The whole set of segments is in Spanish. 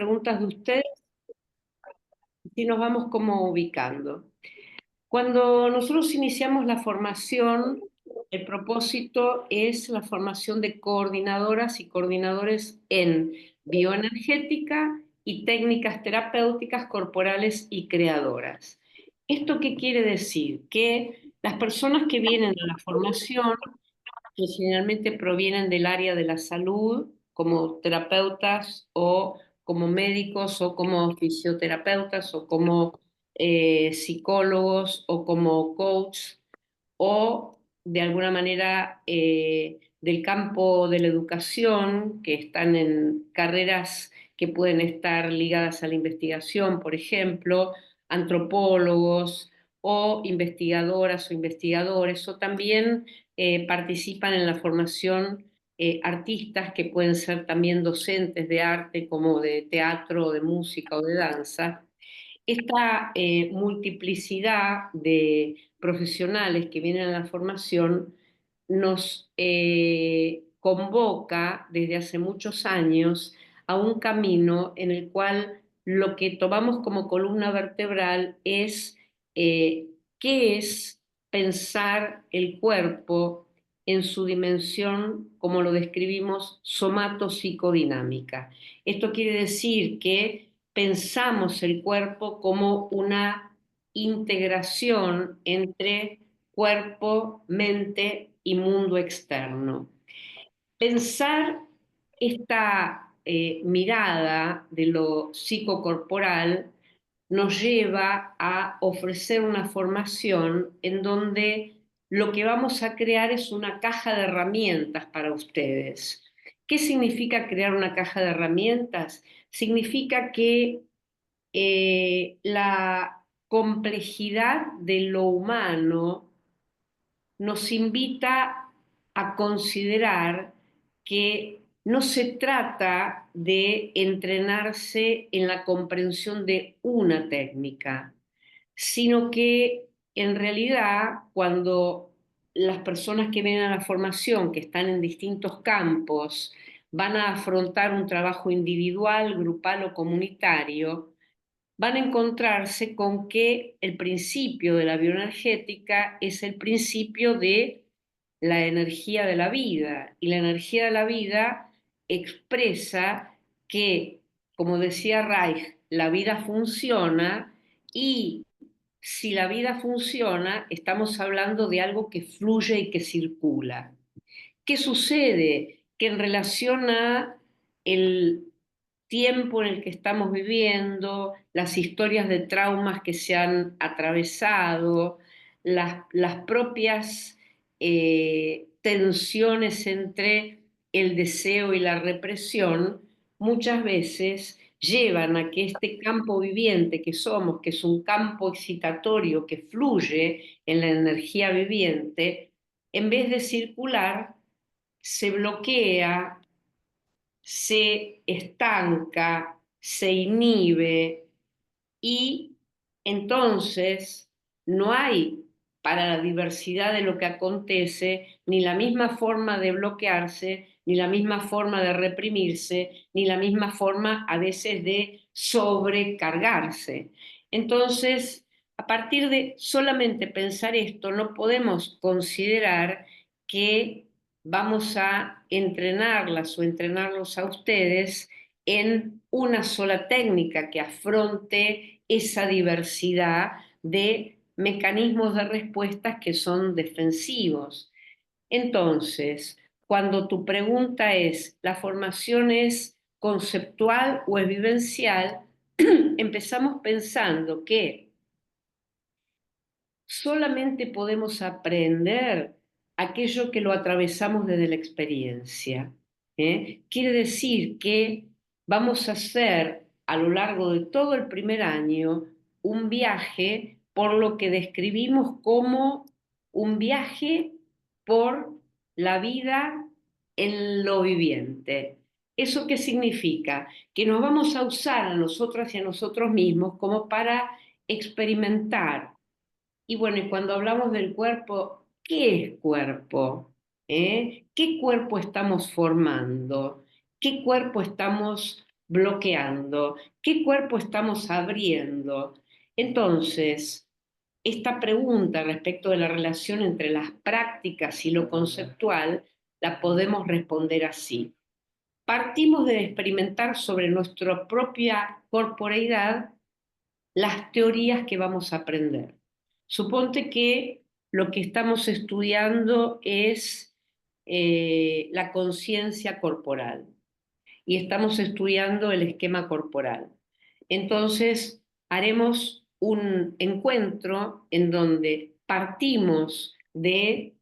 preguntas de ustedes y nos vamos como ubicando. Cuando nosotros iniciamos la formación, el propósito es la formación de coordinadoras y coordinadores en bioenergética y técnicas terapéuticas corporales y creadoras. ¿Esto qué quiere decir? Que las personas que vienen a la formación que generalmente provienen del área de la salud, como terapeutas o como médicos o como fisioterapeutas o como psicólogos o como coach o de alguna manera del campo de la educación, que están en carreras que pueden estar ligadas a la investigación, por ejemplo, antropólogos o investigadoras o investigadores, o también participan en la formación artistas que pueden ser también docentes de arte, como de teatro, de música o de danza. Esta multiplicidad de profesionales que vienen a la formación nos convoca desde hace muchos años a un camino en el cual lo que tomamos como columna vertebral es qué es pensar el cuerpo en su dimensión, como lo describimos, somatopsicodinámica. Esto quiere decir que pensamos el cuerpo como una integración entre cuerpo, mente y mundo externo. Pensar esta mirada de lo psicocorporal nos lleva a ofrecer una formación en donde lo que vamos a crear es una caja de herramientas para ustedes. ¿Qué significa crear una caja de herramientas? Significa que la complejidad de lo humano nos invita a considerar que no se trata de entrenarse en la comprensión de una técnica, sino que en realidad cuando las personas que vienen a la formación, que están en distintos campos, van a afrontar un trabajo individual, grupal o comunitario, van a encontrarse con que el principio de la bioenergética es el principio de la energía de la vida. Y la energía de la vida expresa que, como decía Reich, la vida funciona y si la vida funciona, estamos hablando de algo que fluye y que circula. ¿Qué sucede? Que en relación a el tiempo en el que estamos viviendo, las historias de traumas que se han atravesado, las propias tensiones entre el deseo y la represión, muchas veces llevan a que este campo viviente que somos, que es un campo excitatorio que fluye en la energía viviente, en vez de circular, se bloquea, se estanca, se inhibe y entonces no hay para la diversidad de lo que acontece ni la misma forma de bloquearse, ni la misma forma de reprimirse, ni la misma forma a veces de sobrecargarse. Entonces, a partir de solamente pensar esto, no podemos considerar que vamos a entrenarlas o entrenarlos a ustedes en una sola técnica que afronte esa diversidad de mecanismos de respuestas que son defensivos. Entonces, cuando tu pregunta es, ¿la formación es conceptual o es vivencial? Empezamos pensando que solamente podemos aprender aquello que lo atravesamos desde la experiencia. Quiere decir que vamos a hacer a lo largo de todo el primer año un viaje por lo que describimos como un viaje por la vida en lo viviente. ¿Eso qué significa? Que nos vamos a usar a nosotras y a nosotros mismos como para experimentar y bueno, y cuando hablamos del cuerpo, ¿qué es cuerpo? ¿Qué cuerpo estamos formando? ¿Qué cuerpo estamos bloqueando, qué cuerpo estamos abriendo. Entonces, esta pregunta respecto de la relación entre las prácticas y lo conceptual la podemos responder así. Partimos de experimentar sobre nuestra propia corporeidad las teorías que vamos a aprender. Suponte que lo que estamos estudiando es la conciencia corporal y estamos estudiando el esquema corporal. Entonces, haremos un encuentro en donde partimos de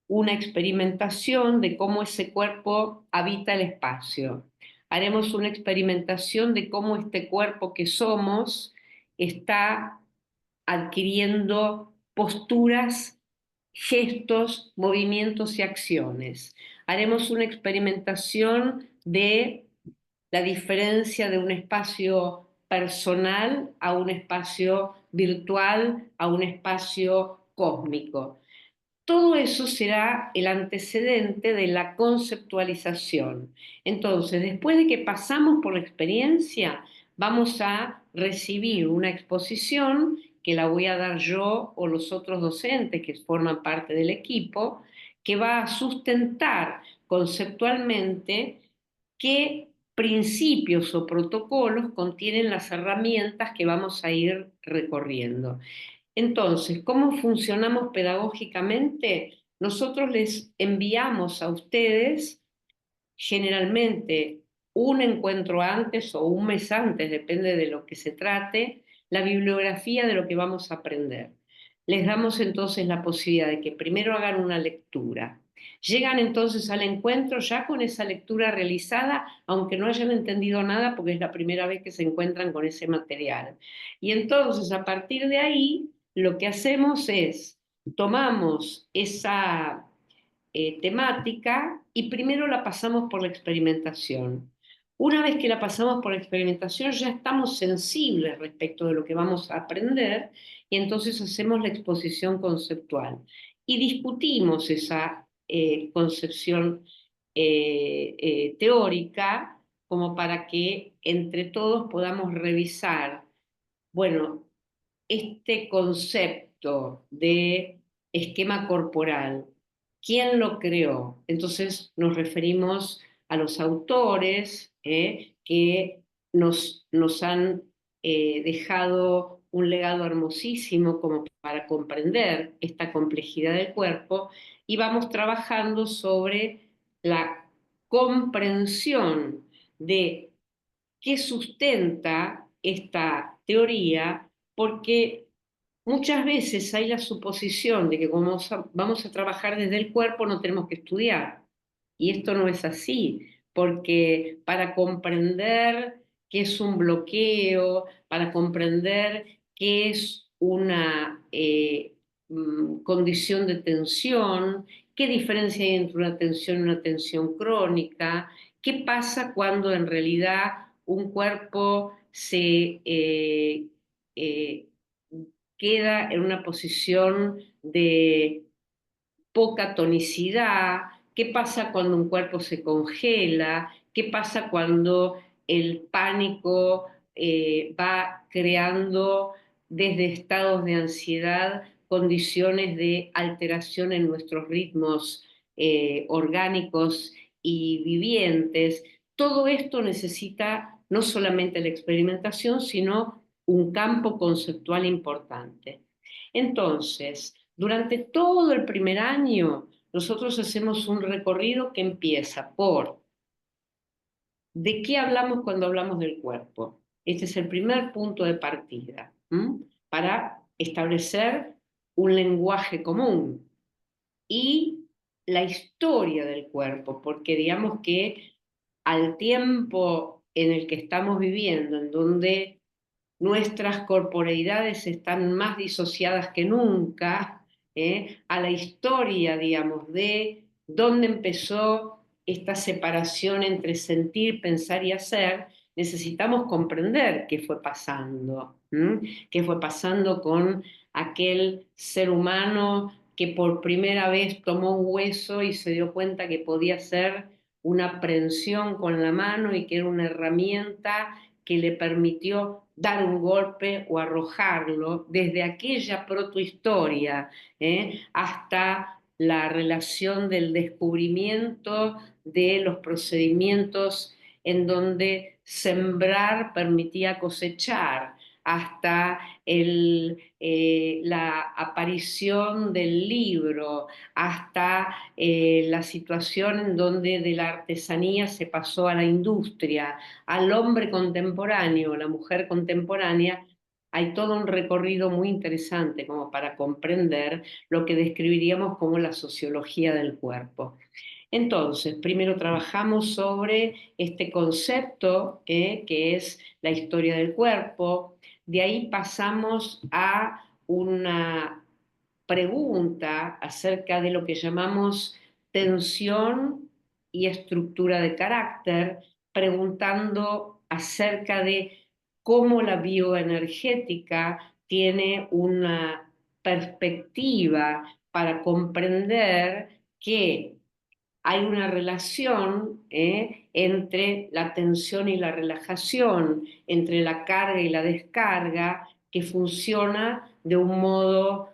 una experimentación de cómo ese cuerpo habita el espacio. Haremos una experimentación de cómo este cuerpo que somos está adquiriendo posturas, gestos, movimientos y acciones. Haremos una experimentación de la diferencia de un espacio personal a un espacio virtual, a un espacio cósmico. Todo eso será el antecedente de la conceptualización. Entonces, después de que pasamos por la experiencia, vamos a recibir una exposición que la voy a dar yo o los otros docentes que forman parte del equipo, que va a sustentar conceptualmente qué principios o protocolos contienen las herramientas que vamos a ir recorriendo. Entonces, ¿cómo funcionamos pedagógicamente? Nosotros les enviamos a ustedes generalmente un encuentro antes o un mes antes, depende de lo que se trate, la bibliografía de lo que vamos a aprender. Les damos entonces la posibilidad de que primero hagan una lectura. Llegan entonces al encuentro ya con esa lectura realizada, aunque no hayan entendido nada porque es la primera vez que se encuentran con ese material. Y entonces a partir de ahí lo que hacemos es tomamos esa temática y primero la pasamos por la experimentación. Una vez que la pasamos por la experimentación ya estamos sensibles respecto de lo que vamos a aprender y entonces hacemos la exposición conceptual y discutimos esa concepción teórica como para que entre todos podamos revisar, bueno, este concepto de esquema corporal, ¿quién lo creó? Entonces nos referimos a los autores que nos han dejado un legado hermosísimo como para comprender esta complejidad del cuerpo y vamos trabajando sobre la comprensión de qué sustenta esta teoría, porque muchas veces hay la suposición de que como vamos a trabajar desde el cuerpo no tenemos que estudiar. Y esto no es así, porque para comprender qué es un bloqueo, para comprender qué es una condición de tensión, qué diferencia hay entre una tensión y una tensión crónica, qué pasa cuando en realidad un cuerpo se eh, queda en una posición de poca tonicidad, qué pasa cuando un cuerpo se congela, qué pasa cuando el pánico va creando desde estados de ansiedad condiciones de alteración en nuestros ritmos orgánicos y vivientes. Todo esto necesita no solamente la experimentación, sino un campo conceptual importante. Entonces, durante todo el primer año, nosotros hacemos un recorrido que empieza por ¿de qué hablamos cuando hablamos del cuerpo? Este es el primer punto de partida, para establecer un lenguaje común y la historia del cuerpo, porque digamos que al tiempo en el que estamos viviendo, en donde nuestras corporeidades están más disociadas que nunca, a la historia, digamos, de dónde empezó esta separación entre sentir, pensar y hacer, necesitamos comprender qué fue pasando, qué fue pasando con aquel ser humano que por primera vez tomó un hueso y se dio cuenta que podía ser una prensión con la mano y que era una herramienta que le permitió dar un golpe o arrojarlo desde aquella protohistoria, hasta la relación del descubrimiento de los procedimientos en donde sembrar permitía cosechar, hasta la aparición del libro, hasta la situación en donde de la artesanía se pasó a la industria, al hombre contemporáneo, la mujer contemporánea. Hay todo un recorrido muy interesante como para comprender lo que describiríamos como la sociología del cuerpo. Entonces, primero trabajamos sobre este concepto, que es la historia del cuerpo. De ahí pasamos a una pregunta acerca de lo que llamamos tensión y estructura de carácter, preguntando acerca de cómo la bioenergética tiene una perspectiva para comprender que hay una relación, entre la tensión y la relajación, entre la carga y la descarga, que funciona de un modo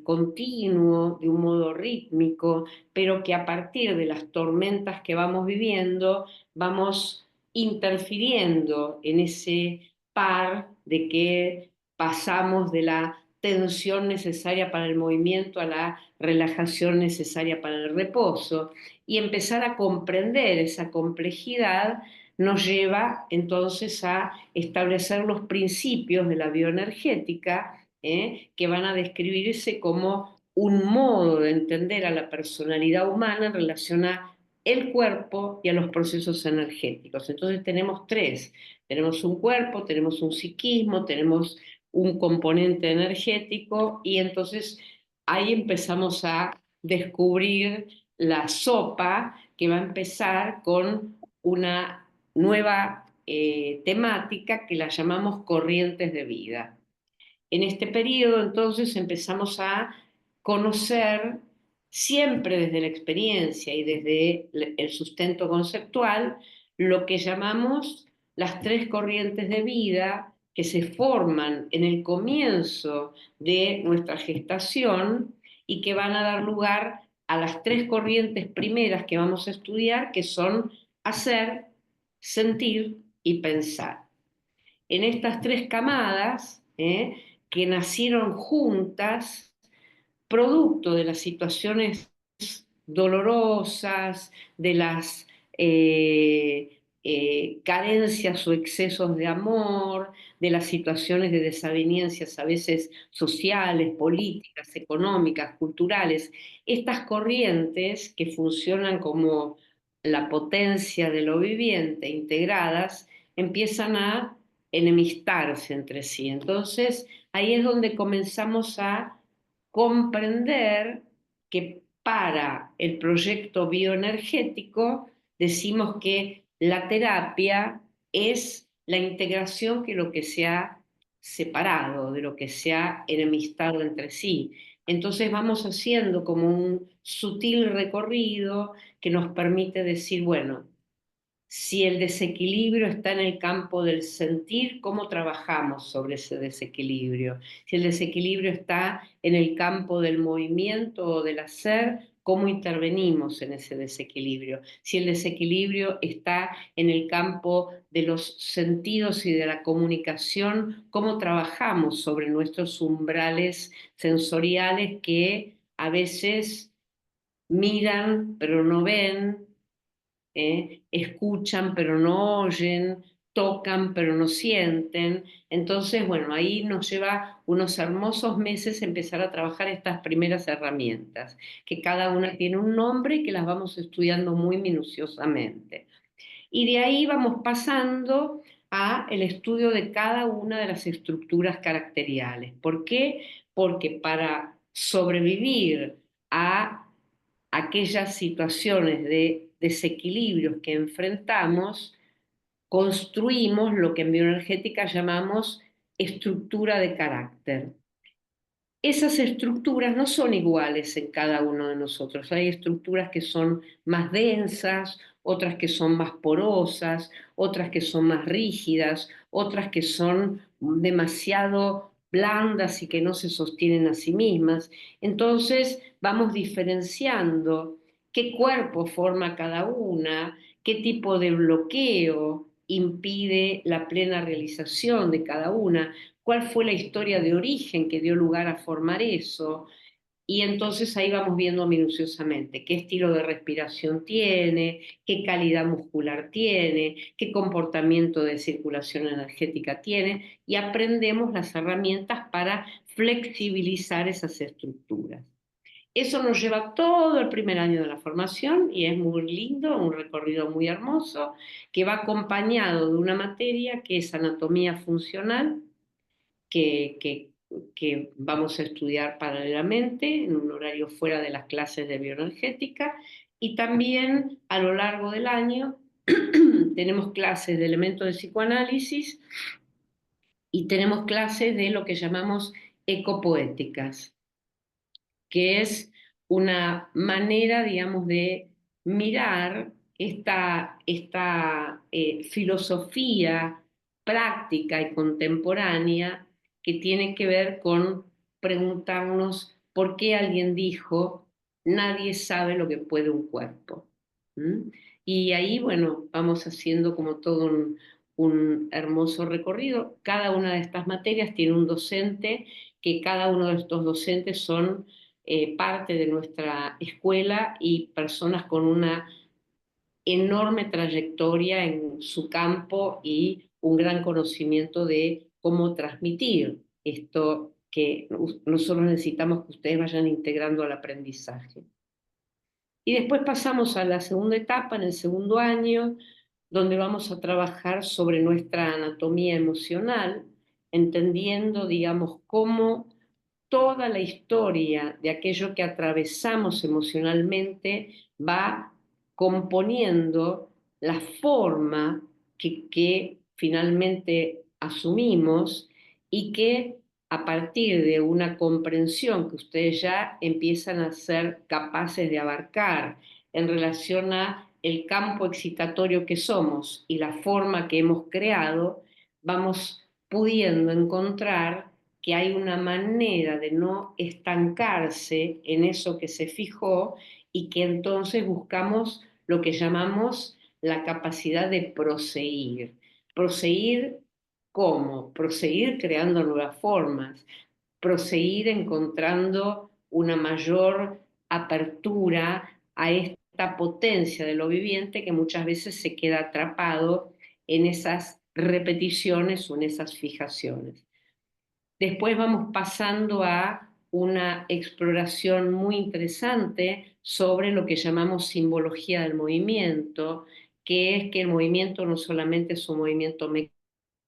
continuo, de un modo rítmico, pero que a partir de las tormentas que vamos viviendo, vamos interfiriendo en ese par de que pasamos de la tensión necesaria para el movimiento a la relajación necesaria para el reposo, y empezar a comprender esa complejidad nos lleva entonces a establecer los principios de la bioenergética, que van a describirse como un modo de entender a la personalidad humana en relación a el cuerpo y a los procesos energéticos. Entonces tenemos tres: tenemos un cuerpo, tenemos un psiquismo, tenemos un componente energético, y entonces ahí empezamos a descubrir la sopa que va a empezar con una nueva temática que la llamamos corrientes de vida. En este periodo, entonces, empezamos a conocer, siempre desde la experiencia y desde el sustento conceptual, lo que llamamos las tres corrientes de vida que se forman en el comienzo de nuestra gestación y que van a dar lugar a las tres corrientes primeras que vamos a estudiar, que son hacer, sentir y pensar. En estas tres camadas, que nacieron juntas, producto de las situaciones dolorosas, de las carencias o excesos de amor, de las situaciones de desavenencias a veces sociales, políticas, económicas, culturales. Estas corrientes que funcionan como la potencia de lo viviente, integradas, empiezan a enemistarse entre sí. Entonces, ahí es donde comenzamos a comprender que para el proyecto bioenergético decimos que la terapia es la integración de lo que se ha separado, de lo que se ha enemistado entre sí. Entonces vamos haciendo como un sutil recorrido que nos permite decir, bueno, si el desequilibrio está en el campo del sentir, ¿cómo trabajamos sobre ese desequilibrio? Si el desequilibrio está en el campo del movimiento o del hacer, ¿cómo intervenimos en ese desequilibrio? Si el desequilibrio está en el campo de los sentidos y de la comunicación, ¿cómo trabajamos sobre nuestros umbrales sensoriales que a veces miran pero no ven, escuchan pero no oyen, tocan pero no sienten? Entonces, bueno, ahí nos lleva unos hermosos meses empezar a trabajar estas primeras herramientas, que cada una tiene un nombre y que las vamos estudiando muy minuciosamente. Y de ahí vamos pasando a el estudio de cada una de las estructuras caracteriales. ¿Por qué? Porque para sobrevivir a aquellas situaciones de desequilibrios que enfrentamos, construimos lo que en bioenergética llamamos estructura de carácter. esas estructuras no son iguales en cada uno de nosotros. Hay estructuras que son más densas, otras que son más porosas, otras que son más rígidas, otras que son demasiado blandas y que no se sostienen a sí mismas. Entonces vamos diferenciando qué cuerpo forma cada una, qué tipo de bloqueo impide la plena realización de cada una, cuál fue la historia de origen que dio lugar a formar eso. Y entonces ahí vamos viendo minuciosamente qué estilo de respiración tiene, qué calidad muscular tiene, qué comportamiento de circulación energética tiene, y aprendemos las herramientas para flexibilizar esas estructuras. Eso nos lleva todo el primer año de la formación y es muy lindo, un recorrido muy hermoso, que va acompañado de una materia que es anatomía funcional, que, que, que vamos a estudiar paralelamente en un horario fuera de las clases de bioenergética, y también a lo largo del año tenemos clases de elementos de psicoanálisis y tenemos clases de lo que llamamos ecopoéticas, que es una manera, digamos, de mirar esta filosofía práctica y contemporánea que tiene que ver con preguntarnos por qué alguien dijo, nadie sabe lo que puede un cuerpo. ¿Mm? Y ahí, bueno, vamos haciendo como todo un hermoso recorrido. Cada una de estas materias tiene un docente, que cada uno de estos docentes son parte de nuestra escuela y personas con una enorme trayectoria en su campo y un gran conocimiento de cómo transmitir esto que nosotros necesitamos que ustedes vayan integrando al aprendizaje. Y después pasamos a la segunda etapa, en el segundo año, donde vamos a trabajar sobre nuestra anatomía emocional, entendiendo, digamos, cómo toda la historia de aquello que atravesamos emocionalmente va componiendo la forma que finalmente asumimos, y que a partir de una comprensión que ustedes ya empiezan a ser capaces de abarcar en relación a el campo excitatorio que somos y la forma que hemos creado, vamos pudiendo encontrar que hay una manera de no estancarse en eso que se fijó, y que entonces buscamos lo que llamamos la capacidad de proseguir. Proseguir, ¿cómo? Proseguir creando nuevas formas, proseguir encontrando una mayor apertura a esta potencia de lo viviente que muchas veces se queda atrapado en esas repeticiones o en esas fijaciones. Después vamos pasando a una exploración muy interesante sobre lo que llamamos simbología del movimiento, que es que el movimiento no solamente es un movimiento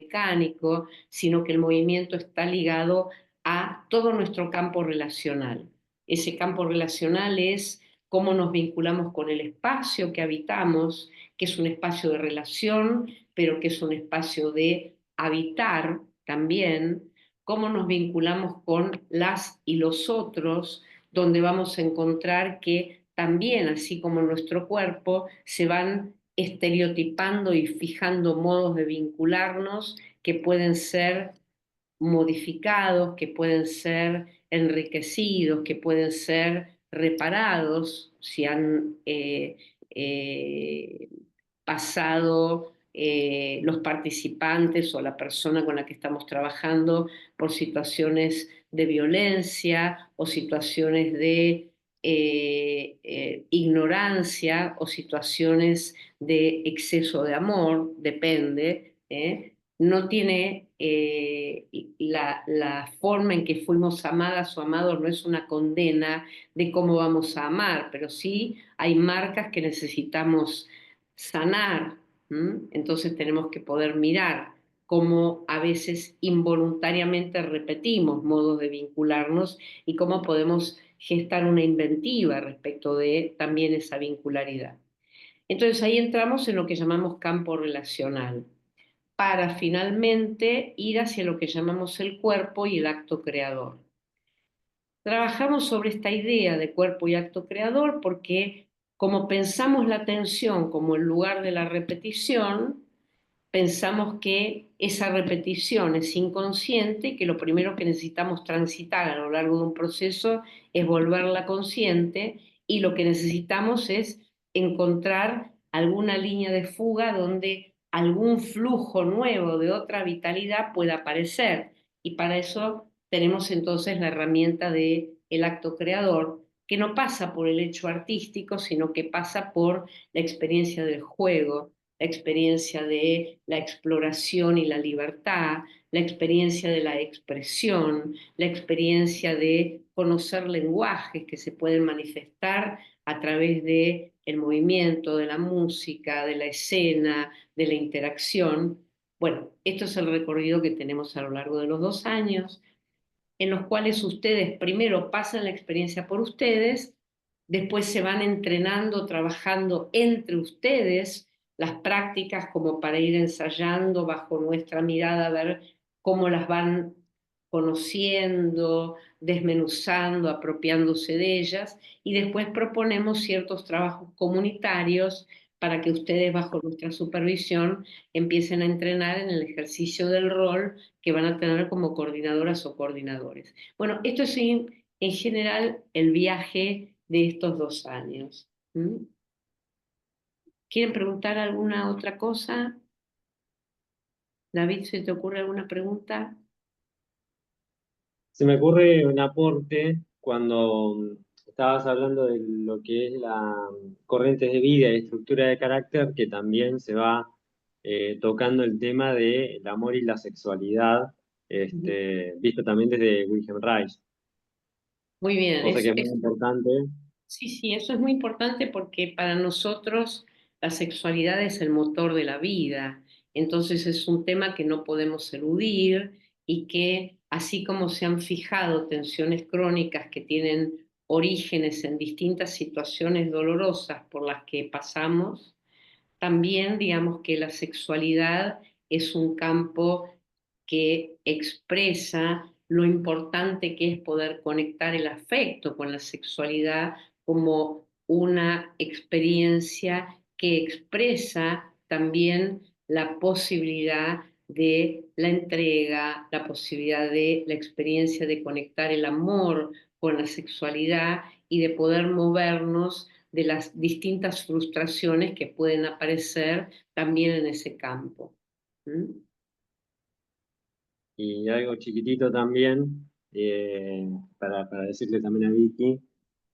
mecánico, sino que el movimiento está ligado a todo nuestro campo relacional. Ese campo relacional es cómo nos vinculamos con el espacio que habitamos, que es un espacio de relación, pero que es un espacio de habitar también, cómo nos vinculamos con las y los otros, donde vamos a encontrar que también, así como nuestro cuerpo, se van estereotipando y fijando modos de vincularnos que pueden ser modificados, que pueden ser enriquecidos, que pueden ser reparados si han eh, pasado los participantes o la persona con la que estamos trabajando por situaciones de violencia o situaciones de ignorancia o situaciones de exceso de amor, depende. No tiene la forma en que fuimos amadas o amados, no es una condena de cómo vamos a amar, pero sí hay marcas que necesitamos sanar. Entonces tenemos que poder mirar cómo a veces involuntariamente repetimos modos de vincularnos y cómo podemos gestar una inventiva respecto de también esa vincularidad. Entonces ahí entramos en lo que llamamos campo relacional, para finalmente ir hacia lo que llamamos el cuerpo y el acto creador. Trabajamos sobre esta idea de cuerpo y acto creador porque como pensamos la atención como el lugar de la repetición, pensamos que esa repetición es inconsciente y que lo primero que necesitamos transitar a lo largo de un proceso es volverla consciente y lo que necesitamos es encontrar alguna línea de fuga donde algún flujo nuevo de otra vitalidad pueda aparecer. Y para eso tenemos entonces la herramienta de el acto creador, que no pasa por el hecho artístico, sino que pasa por la experiencia del juego, la experiencia de la exploración y la libertad, la experiencia de la expresión, la experiencia de conocer lenguajes que se pueden manifestar a través de el movimiento, de la música, de la escena, de la interacción. Bueno, esto es el recorrido que tenemos a lo largo de los 2 años en los cuales ustedes primero pasan la experiencia por ustedes, después se van entrenando, trabajando entre ustedes las prácticas como para ir ensayando bajo nuestra mirada, a ver cómo las van conociendo, desmenuzando, apropiándose de ellas, y después proponemos ciertos trabajos comunitarios para que ustedes bajo nuestra supervisión empiecen a entrenar en el ejercicio del rol que van a tener como coordinadoras o coordinadores. Bueno, esto es en general el viaje de estos 2 años. ¿Mm? ¿Quieren preguntar alguna otra cosa? David, ¿se te ocurre alguna pregunta? Se me ocurre un aporte cuando estabas hablando de lo que es la corrientes de vida y estructura de carácter, que también se va tocando el tema del amor y la sexualidad, visto también desde Wilhelm Reich, Muy bien, cosa que es muy importante. sí, sí, eso es muy importante porque para nosotros la sexualidad es el motor de la vida, entonces es un tema que no podemos eludir y que así como se han fijado tensiones crónicas que tienen orígenes en distintas situaciones dolorosas por las que pasamos, también digamos que la sexualidad es un campo que expresa lo importante que es poder conectar el afecto con la sexualidad como una experiencia que expresa también la posibilidad de la entrega, la posibilidad de la experiencia de conectar el amor con la sexualidad y de poder movernos de las distintas frustraciones que pueden aparecer también en ese campo. ¿Mm? Y algo chiquitito también, para decirle también a Vicky,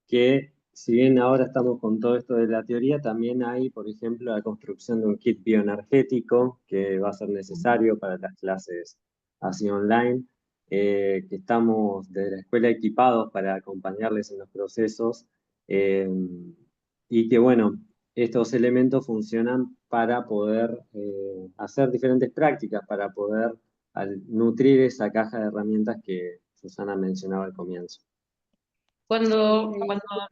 que si bien ahora estamos con todo esto de la teoría, también hay, por ejemplo, la construcción de un kit bioenergético que va a ser necesario para las clases así online, que estamos desde la escuela equipados para acompañarles en los procesos, eh, y que bueno, estos elementos funcionan para poder hacer diferentes prácticas, para poder nutrir esa caja de herramientas que Susana mencionaba al comienzo. Cuando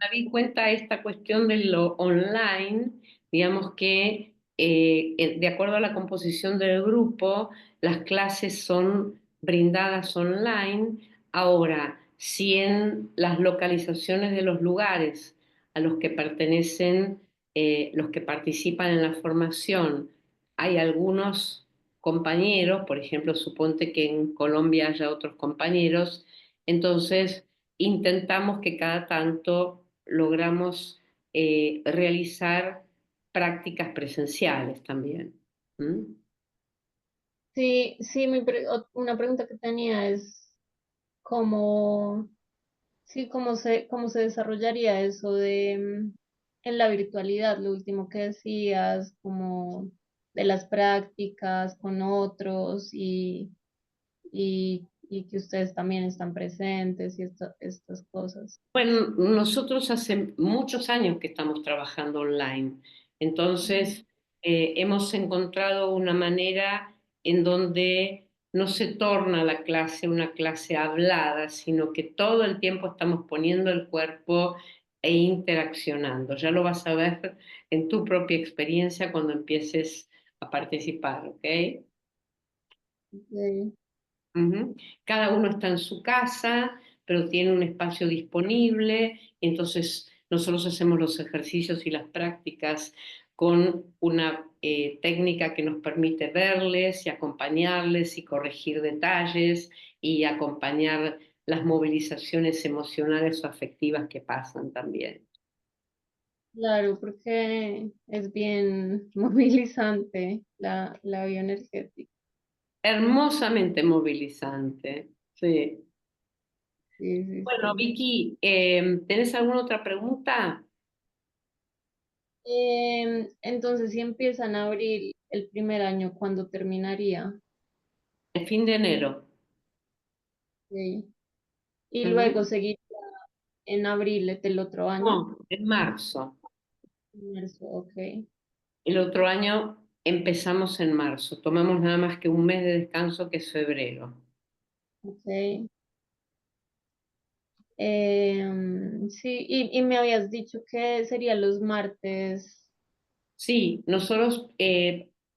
David cuenta esta cuestión de lo online, digamos que de acuerdo a la composición del grupo, las clases son brindadas online. Ahora, si en las localizaciones de los lugares a los que pertenecen los que participan en la formación, hay algunos compañeros, por ejemplo, suponte que en Colombia haya otros compañeros, entonces intentamos que cada tanto logramos realizar prácticas presenciales también. ¿Mm? Sí, sí, una pregunta que tenía es cómo, sí, cómo se desarrollaría eso de en la virtualidad, lo último que decías, como de las prácticas con otros y que ustedes también están presentes y estas cosas. Bueno, nosotros hace muchos años que estamos trabajando online, Ujú. entonces hemos encontrado una manera en donde no se torna la clase una clase hablada, sino que todo el tiempo estamos poniendo el cuerpo e interaccionando. Ya lo vas a ver en tu propia experiencia cuando empieces a participar, ¿ok? Ok. Ujú. Cada uno está en su casa, pero tiene un espacio disponible, entonces nosotros hacemos los ejercicios y las prácticas con una técnica que nos permite verles y acompañarles y corregir detalles y acompañar las movilizaciones emocionales o afectivas que pasan también. Claro, porque es bien movilizante la bioenergética. Hermosamente movilizante, sí. Sí, sí, Bueno, sí. Vicky, ¿tenés alguna otra pregunta? Entonces, si empiezan a abrir el primer año, ¿cuándo terminaría? El fin de enero. Sí. Y luego Ujú. seguir en abril del otro año. No, en marzo. Marzo, ok. El otro año empezamos en marzo. Tomamos nada más que un mes de descanso que es febrero. Ok. Sí, y me habías dicho que sería los martes. Sí, nosotros,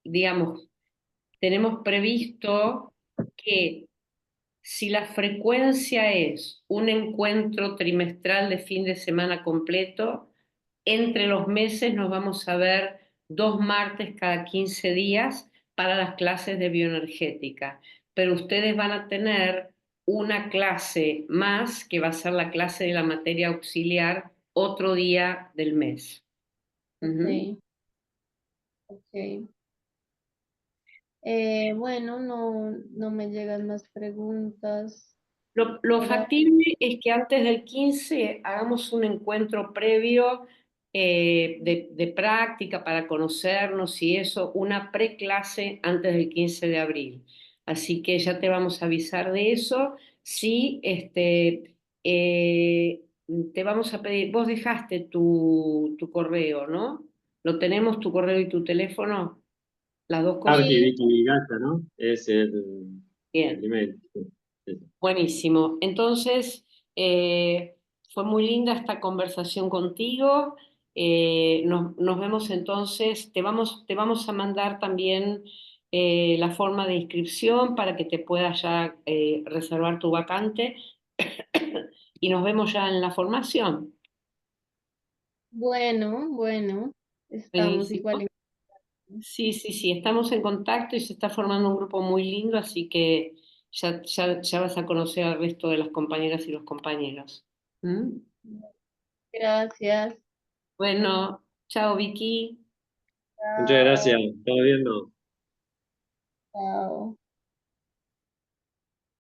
digamos, tenemos previsto que si la frecuencia es un encuentro trimestral de fin de semana completo, entre los meses nos vamos a ver 2 martes cada 15 días para las clases de bioenergética. Pero ustedes van a tener una clase más, que va a ser la clase de la materia auxiliar, otro día del mes. Ujú. Ok, ok. Bueno, no me llegan más preguntas Lo por ahí. factible es que antes del 15 hagamos un encuentro previo de práctica para conocernos y eso, una preclase antes del 15 de abril. Así que ya te vamos a avisar de eso. Sí, eh, te vamos a pedir, vos dejaste tu correo, ¿no? ¿Lo tenemos, tu correo y tu teléfono? Las dos cosas. Abdi Sí, Vicky Vigata, ¿no? Es el Bien. email. Sí, sí. Buenísimo. Entonces, fue muy linda esta conversación contigo. Nos vemos entonces. Te vamos a mandar también la forma de inscripción para que te puedas ya reservar tu vacante y nos vemos ya en la formación. bueno, bueno, estamos igual Buenísimo. en... Sí, sí, sí, estamos en contacto y se está formando un grupo muy lindo, así que ya vas a conocer al resto de las compañeras y los compañeros. ¿Mm? Gracias. Bueno, chao Vicky. Muchas gracias. Chao, Estamos viendo. chao.